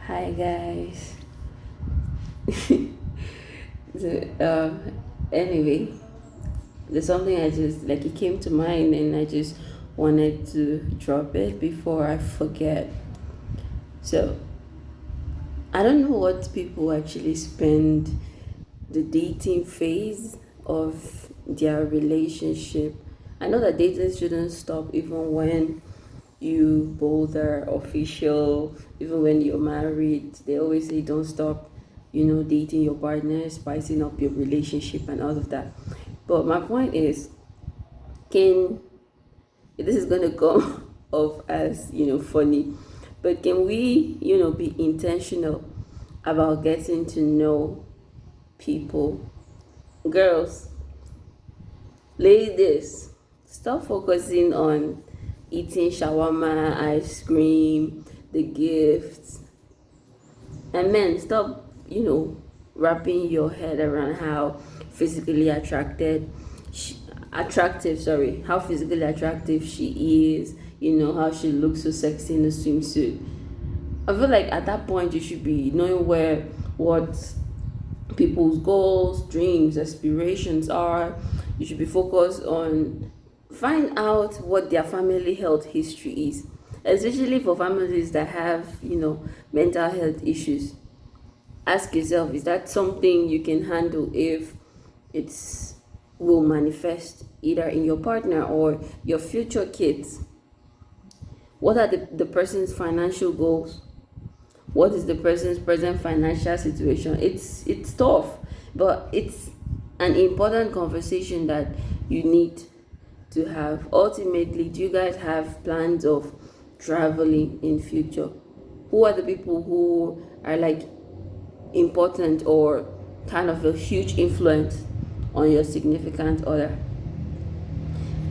Hi guys. so, anyway, there's something I just like it came to mind and I just wanted to drop it before I forget. So I don't know what people actually spend the dating phase of their relationship. I know that dating shouldn't stop even when you both are official, even when you're married. They always say don't stop, dating your partner, spicing up your relationship and all of that. But my point is, can this is gonna come off as funny, but can we be intentional about getting to know people? Girls, ladies, stop focusing on eating shawarma, ice cream, the gifts. And men, stop, wrapping your head around how physically attractive, sorry, how physically attractive she is, how she looks so sexy in a swimsuit. I feel like at that point you should be knowing what people's goals, dreams, aspirations are. You should be focused on find out what their family health history is, especially for families that have mental health issues. Ask yourself, is that something you can handle if it's will manifest either in your partner or your future kids? What are the person's financial goals? What is the person's present financial situation? It's tough, but it's an important conversation that you need to have. Ultimately, do you guys have plans of traveling in future? Who are the people who are like important or kind of a huge influence on your significant other?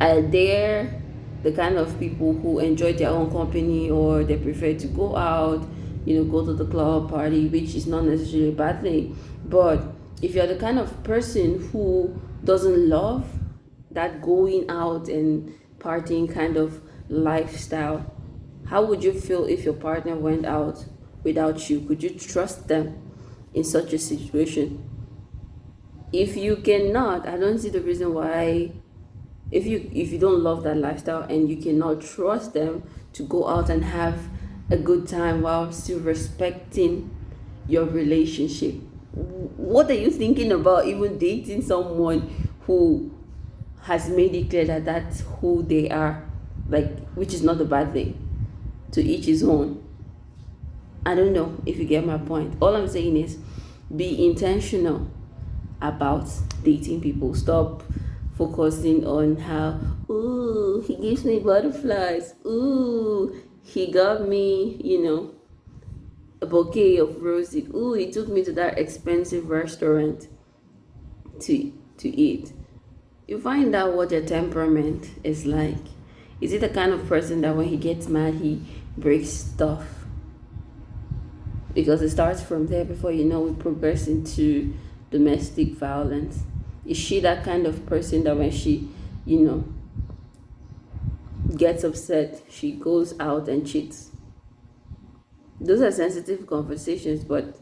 Are there the kind of people who enjoy their own company, or they prefer to go out, go to the club party, which is not necessarily a bad thing? But if you're the kind of person who doesn't love that going out and partying kind of lifestyle, how would you feel if your partner went out without you? Could you trust them in such a situation? If you cannot, I don't see the reason why. If you don't love that lifestyle and you cannot trust them to go out and have a good time while still respecting your relationship, what are you thinking about even dating someone who has made it clear that that's who they are, like, which is not a bad thing? To each his own. I don't know if you get my point. All I'm saying is be intentional about dating people. Stop focusing on how, ooh, he gives me butterflies, ooh, he got me, a bouquet of roses, ooh, he took me to that expensive restaurant to eat. You find out what your temperament is like. Is it the kind of person that when he gets mad he breaks stuff? Because it starts from there. Before you know, we progress into domestic violence. Is she that kind of person that when she gets upset she goes out and cheats? Those are sensitive conversations, but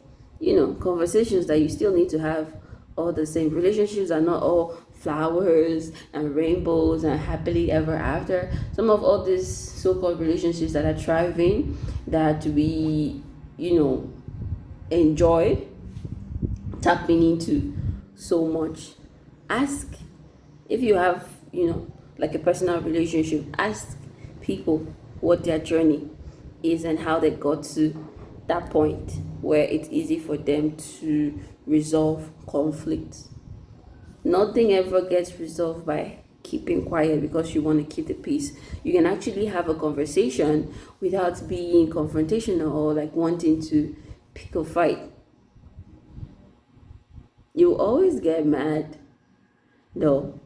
conversations that you still need to have. All the same, relationships are not all flowers and rainbows and happily ever after. Some of all these so-called relationships that are thriving, that we enjoy tapping into so much. Ask, if you have like a personal relationship, ask people what their journey is and how they got to that point where it's easy for them to resolve conflicts. Nothing ever gets resolved by keeping quiet because you want to keep the peace. You can actually have a conversation without being confrontational or like wanting to pick a fight. You always get mad. No,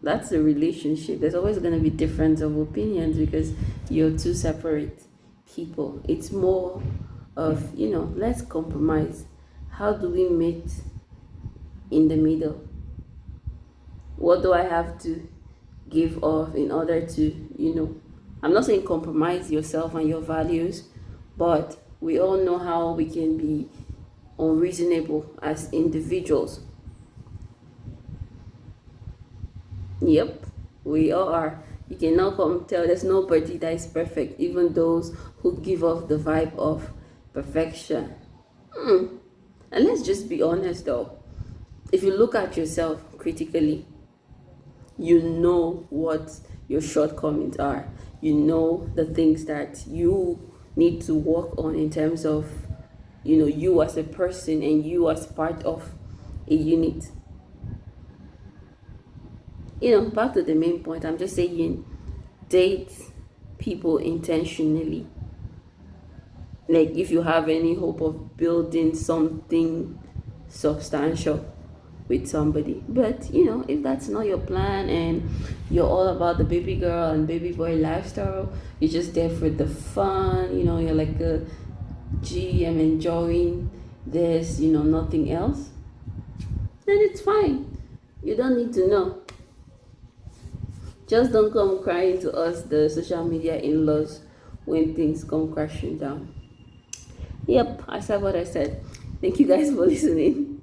that's a relationship. There's always going to be difference of opinions because you're two separate people. It's more of, let's compromise. How do we meet in the middle? What do I have to give off in order to, I'm not saying compromise yourself and your values, but We all know how we can be unreasonable as individuals. Yep, we all are. You cannot come tell there's nobody that is perfect, even those who give off the vibe of perfection. And let's just be honest though. If you look at yourself critically, you know what your shortcomings are. You know the things that you need to work on in terms of, you as a person and you as part of a unit. Back to the main point, I'm just saying, date people intentionally. Like, if you have any hope of building something substantial with somebody. But if that's not your plan and you're all about the baby girl and baby boy lifestyle, you're just there for the fun, you're like I'm enjoying this, nothing else, then it's fine. You don't need to know. Just don't come crying to us, the social media in-laws, when things come crashing down. Yep, I said what I said. Thank you guys for listening.